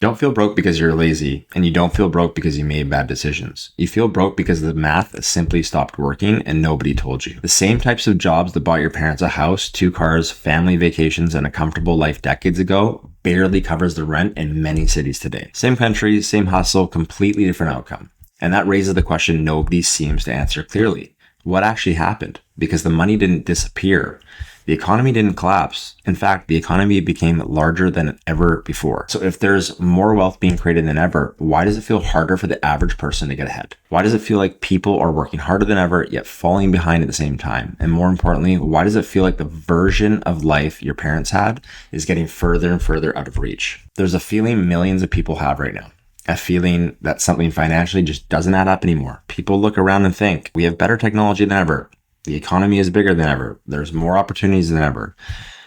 You don't feel broke because you're lazy, and you don't feel broke because you made bad decisions. You feel broke because the math simply stopped working and nobody told you. The same types of jobs that bought your parents a house, 2 cars, family vacations, and a comfortable life decades ago barely covers the rent in many cities today. Same country, same hustle, completely different outcome. And that raises the question nobody seems to answer clearly. What actually happened? Because the money didn't disappear. The economy didn't collapse. In fact, the economy became larger than ever before. So if there's more wealth being created than ever, why does it feel harder for the average person to get ahead? Why does it feel like people are working harder than ever, yet falling behind at the same time? And more importantly, why does it feel like the version of life your parents had is getting further and further out of reach? There's a feeling millions of people have right now. A feeling that something financially just doesn't add up anymore. People look around and think, we have better technology than ever. The economy is bigger than ever. There's more opportunities than ever.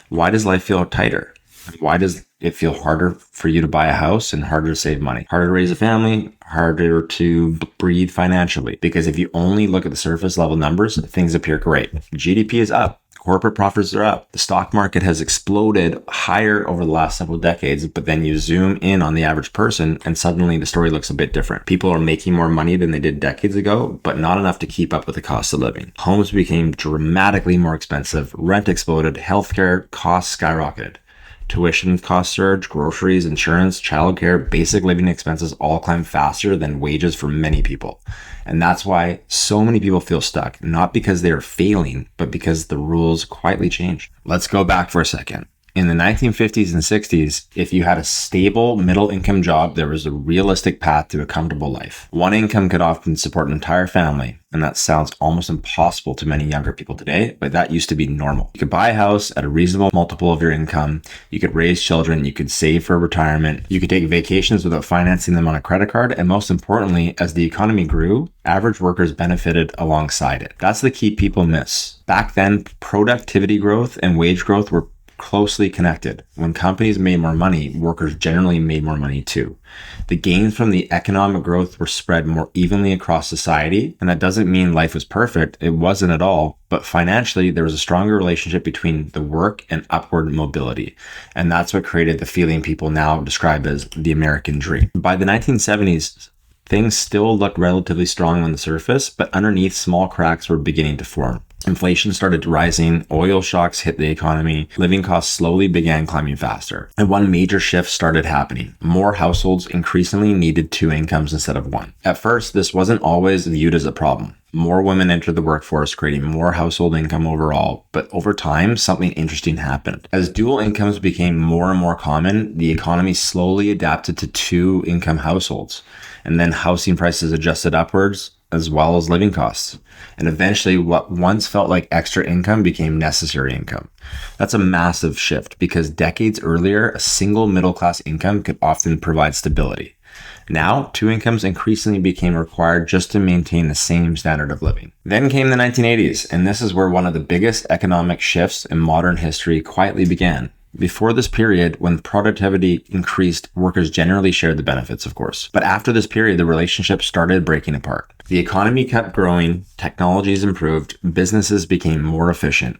Why does life feel tighter? Why does it feel harder for you to buy a house and harder to save money? Harder to raise a family, harder to breathe financially. Because if you only look at the surface level numbers, things appear great. GDP is up. Corporate profits are up. The stock market has exploded higher over the last several decades, but then you zoom in on the average person and suddenly the story looks a bit different. People are making more money than they did decades ago, but not enough to keep up with the cost of living. Homes became dramatically more expensive. Rent exploded. Healthcare costs skyrocketed. Tuition costs surged, groceries, insurance, childcare, basic living expenses all climb faster than wages for many people. And that's why so many people feel stuck, not because they are failing, but because the rules quietly change. Let's go back for a second. In the 1950s and 60s, if you had a stable middle-income job, there was a realistic path to a comfortable life. One income could often support an entire family, and that sounds almost impossible to many younger people today, but that used to be normal. You could buy a house at a reasonable multiple of your income, you could raise children, you could save for retirement, you could take vacations without financing them on a credit card, and most importantly, as the economy grew, average workers benefited alongside it. That's the key people miss. Back then, productivity growth and wage growth were closely connected. When companies made more money, workers generally made more money too. The gains from the economic growth were spread more evenly across society, and that doesn't mean life was perfect. It wasn't at all, but financially, there was a stronger relationship between the work and upward mobility. And that's what created the feeling people now describe as the American dream. By the 1970s, things still looked relatively strong on the surface, but underneath, small cracks were beginning to form. Inflation started rising, oil shocks hit the economy, living costs slowly began climbing faster. And one major shift started happening. More households increasingly needed 2 incomes instead of 1. At first, this wasn't always viewed as a problem. More women entered the workforce, creating more household income overall. But over time, something interesting happened. As dual incomes became more and more common, the economy slowly adapted to 2 income households. And then housing prices adjusted upwards, as well as living costs. And eventually what once felt like extra income became necessary income. That's a massive shift because decades earlier, a single middle-class income could often provide stability. Now, 2 incomes increasingly became required just to maintain the same standard of living. Then came the 1980s, and this is where one of the biggest economic shifts in modern history quietly began. Before this period, when productivity increased, workers generally shared the benefits, of course. But after this period, the relationship started breaking apart. The economy kept growing, technologies improved, businesses became more efficient,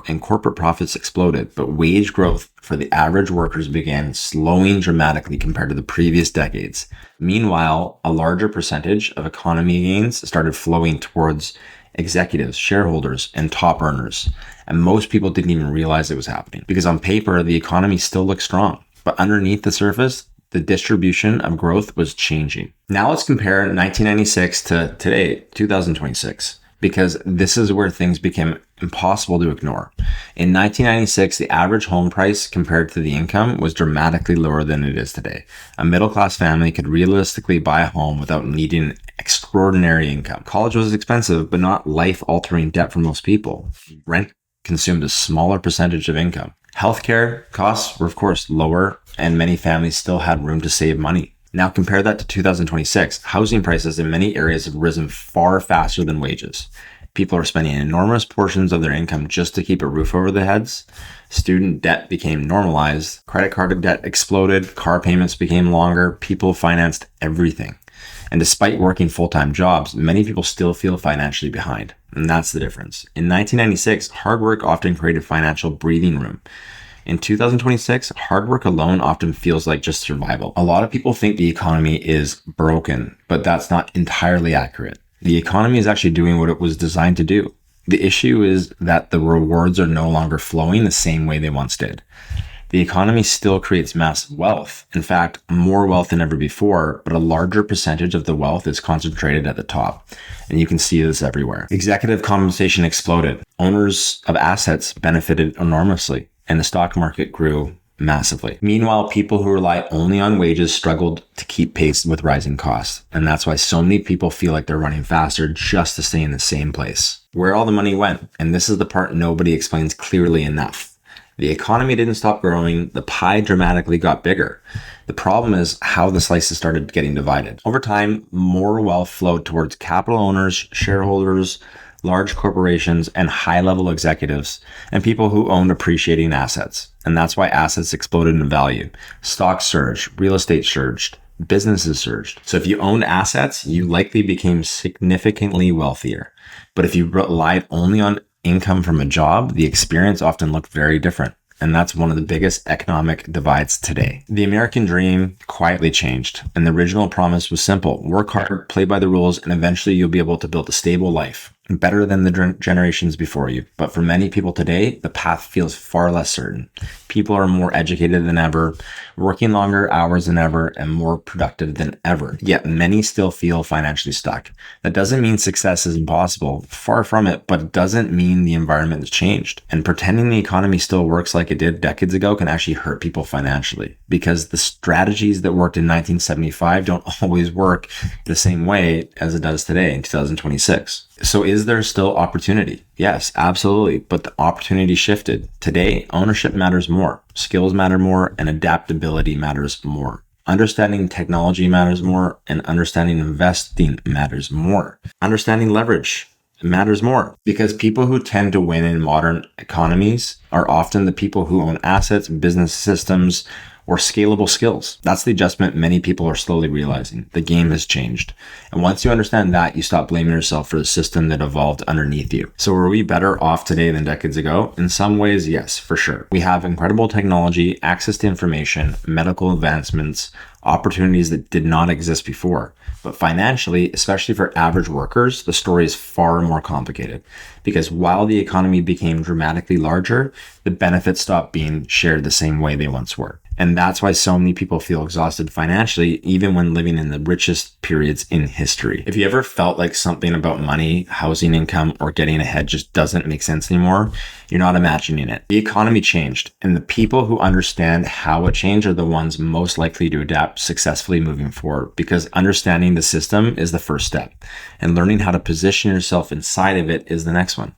and corporate profits exploded. But wage growth for the average workers began slowing dramatically compared to the previous decades. Meanwhile, a larger percentage of economy gains started flowing towards executives, shareholders, and top earners. And most people didn't even realize it was happening because on paper, the economy still looked strong. But underneath the surface, the distribution of growth was changing. Now let's compare 1996 to today, 2026, because this is where things became impossible to ignore. In 1996, the average home price compared to the income was dramatically lower than it is today. A middle-class family could realistically buy a home without needing extraordinary income. College was expensive, but not life-altering debt for most people. Rent consumed a smaller percentage of income. Healthcare costs were, of course, lower, and many families still had room to save money. Now compare that to 2026. Housing prices in many areas have risen far faster than wages. People are spending enormous portions of their income just to keep a roof over their heads. Student debt became normalized. Credit card debt exploded. Car payments became longer. People financed everything. And despite working full-time jobs, many people still feel financially behind. And that's the difference. In 1996, hard work often created financial breathing room. In 2026, hard work alone often feels like just survival. A lot of people think the economy is broken, but that's not entirely accurate. The economy is actually doing what it was designed to do. The issue is that the rewards are no longer flowing the same way they once did. The economy still creates massive wealth. In fact, more wealth than ever before, but a larger percentage of the wealth is concentrated at the top. And you can see this everywhere. Executive compensation exploded. Owners of assets benefited enormously, and the stock market grew massively. Meanwhile, people who rely only on wages struggled to keep pace with rising costs. And that's why so many people feel like they're running faster just to stay in the same place. Where all the money went, and this is the part nobody explains clearly enough. The economy didn't stop growing, the pie dramatically got bigger. The problem is how the slices started getting divided. Over time, more wealth flowed towards capital owners, shareholders, large corporations, and high-level executives, and people who owned appreciating assets. And that's why assets exploded in value. Stocks surged, real estate surged, businesses surged. So if you owned assets, you likely became significantly wealthier. But if you relied only on income from a job, the experience often looked very different. And that's one of the biggest economic divides today. The American dream quietly changed, and the original promise was simple: work hard, play by the rules, and eventually you'll be able to build a stable life, better than the generations before you. But for many people today, the path feels far less certain. People are more educated than ever, working longer hours than ever, and more productive than ever. Yet many still feel financially stuck. That doesn't mean success is impossible. Far from it, but it doesn't mean the environment has changed. And pretending the economy still works like it did decades ago can actually hurt people financially, because the strategies that worked in 1975 don't always work the same way as it does today in 2026. So is there still opportunity? Yes, absolutely. But the opportunity shifted. Today, ownership matters more, skills matter more, and adaptability matters more. Understanding technology matters more, and understanding investing matters more. Understanding leverage matters more, because people who tend to win in modern economies are often the people who own assets, business systems, or scalable skills. That's the adjustment many people are slowly realizing. The game has changed. And once you understand that, you stop blaming yourself for the system that evolved underneath you. So are we better off today than decades ago? In some ways, yes, for sure. We have incredible technology, access to information, medical advancements, opportunities that did not exist before. But financially, especially for average workers, the story is far more complicated, because while the economy became dramatically larger, the benefits stopped being shared the same way they once were. And that's why so many people feel exhausted financially, even when living in the richest periods in history. If you ever felt like something about money, housing income, or getting ahead just doesn't make sense anymore, you're not imagining it. The economy changed, and the people who understand how it changed are the ones most likely to adapt successfully moving forward, because understanding the system is the first step, and learning how to position yourself inside of it is the next one.